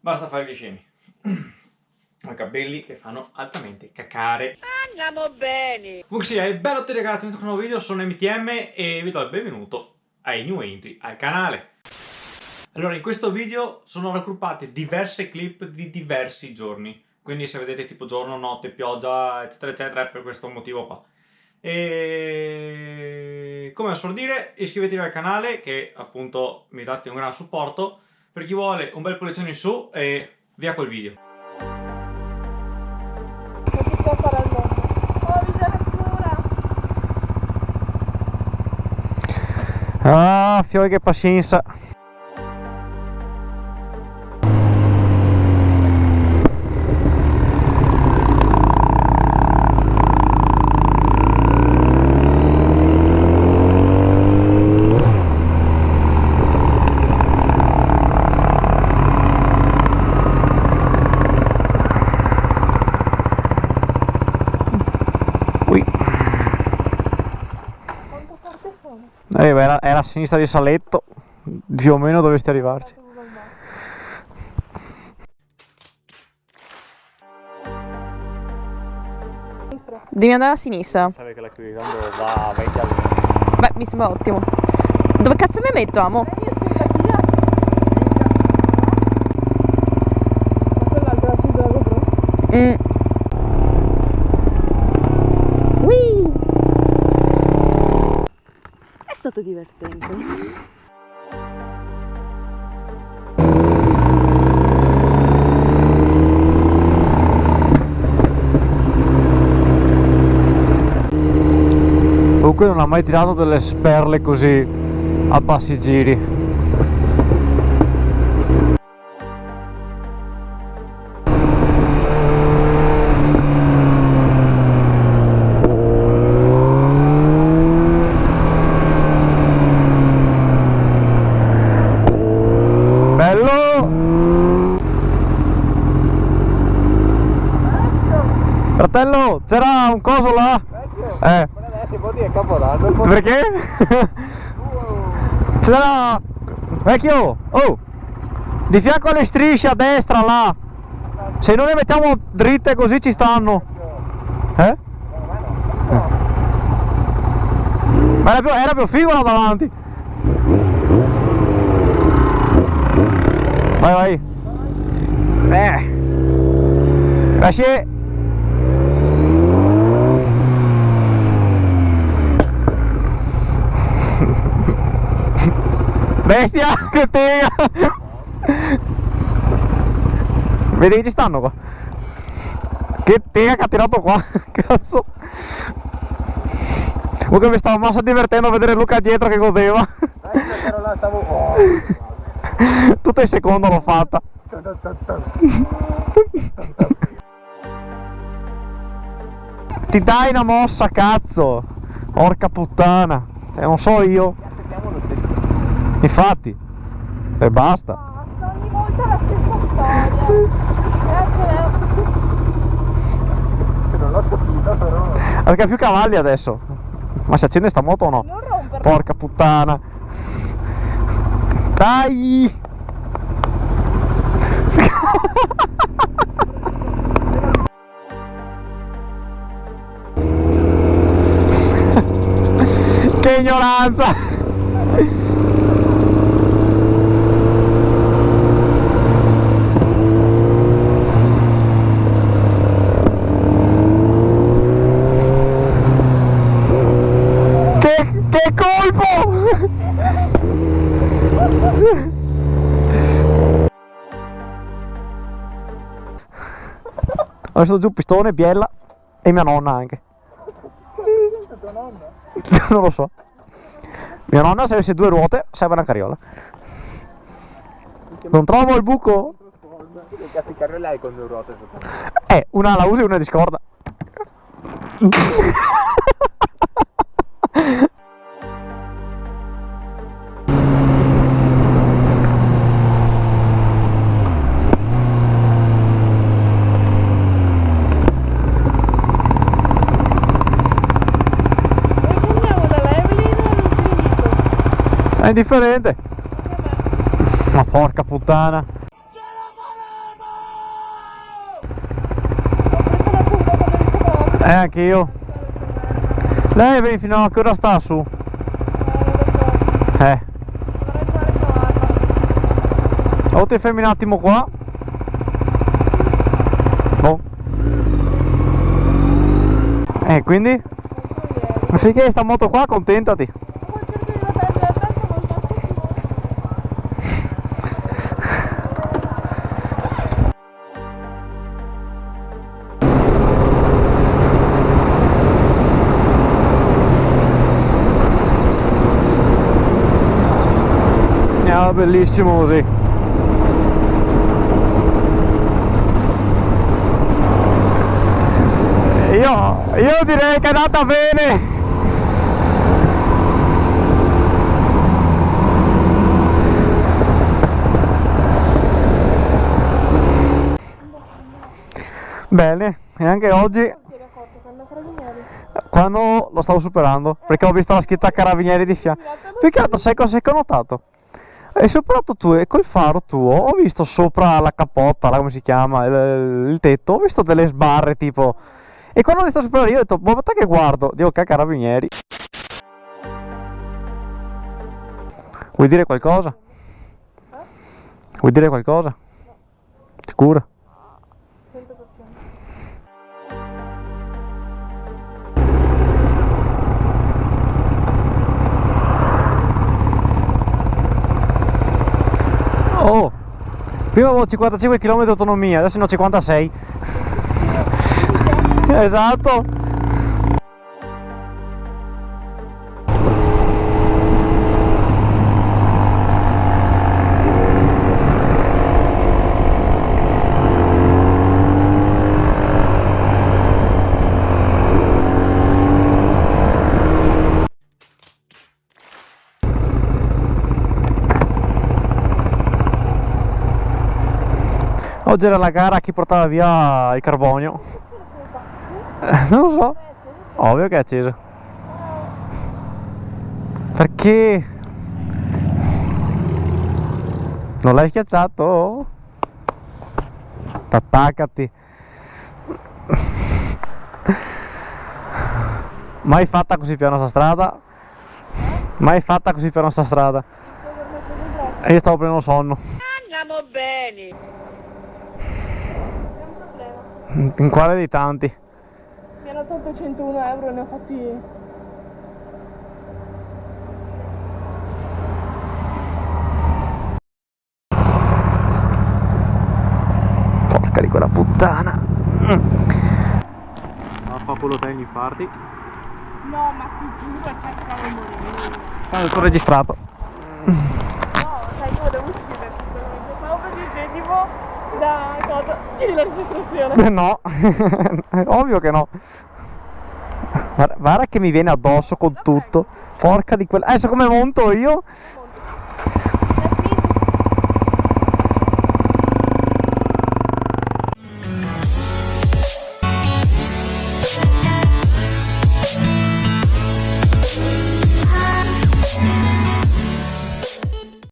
basta fare gli scemi. Ho i capelli che fanno altamente cacare. Andiamo bene. Comunque sia, è bello a tutti ragazzi, benvenuti con un nuovo video, sono MTM e vi do il benvenuto ai new entry al canale. Allora, in questo video sono raggruppate diverse clip di diversi giorni, quindi se vedete tipo giorno, notte, pioggia, eccetera eccetera, è per questo motivo qua. E come al solito dire, iscrivetevi al canale che appunto mi date un gran supporto. Per chi vuole un bel pollicione in su e via col video. Ah, fiori che pazienza. Era a sinistra di Saletto, più o meno dovresti arrivarci. Devi andare a sinistra. Sai che la qui quando va a 20 all'ora. Beh, mi sembra ottimo. Dove cazzo mi metto, amo? Whee! È stato divertente. Comunque non ha mai tirato delle sperle così a bassi giri. Fratello, c'era un coso là? Si può dire Capodanno? Perché? C'era... Vecchio! Oh! Di fianco alle strisce a destra là! Se non le mettiamo dritte così ci stanno! Eh? Ma era più figo là davanti! Vai vai! Grazie! Bestia, che tega! Vedi che ci stanno qua? Che tega che ha tirato qua, cazzo! Comunque mi stavo massa divertendo a vedere Luca dietro che godeva. Ero là, stavo... Tutto in secondo l'ho fatta. Ti dai una mossa, cazzo! Porca puttana! Cioè, non so io. Infatti, e basta. Basta, ogni volta la stessa storia. Grazie. Non l'ho capito però. Perché ha più cavalli adesso. Ma si accende sta moto o no? Non rompere. Porca puttana. Dai! Che ignoranza! Che colpo! Ho messo giù pistone, biella e mia nonna anche. Tua nonna? Non lo so. Mia nonna se avesse due ruote serve una carriola. Non trovo il buco? Che cazzo di carriola hai con due ruote? Una la usi e una di scorda. È indifferente. Ma porca puttana. Anche io. Lei viene fino a che ora sta su? O ti fermi un attimo qua. Oh. Quindi? Finché sta moto qua, contentati. Bellissimo così. Io direi che è andata bene. Bene, e anche oggi quando lo stavo superando, perché ho visto la scritta carabinieri di fianco. Più che altro sai cosa ho notato? Hai superato tu e col faro tuo ho visto sopra la cappotta, là, come si chiama, il tetto, ho visto delle sbarre tipo. E quando ho visto superare io ho detto, boh, ma che guardo? Dico che carabinieri. Vuoi dire qualcosa? Vuoi dire qualcosa? Sicura? Oh, prima avevo 55 km di autonomia, adesso ne ho 56. Esatto. Oggi era la gara a chi portava via il carbonio. Non lo so. Ovvio che è acceso. Perché? Non l'hai schiacciato? Attaccati. Mai fatta così piano sta strada? Mai fatta così piano sta strada? E io stavo prendendo sonno. Andiamo bene. In quale dei tanti? Mi hanno tolto 101 euro e ne ho fatti. Porca di quella puttana. Vaffanculo te gli infarti. No, ma ti giuro, cioè stavo morendo. Quando t'ho registrato. No, sai come devo uccidere? Stavo per dire tipo da cosa? Chiedi la registrazione. No, ovvio che no. Guarda che mi viene addosso con tutto. Porca di quella. Adesso come monto io?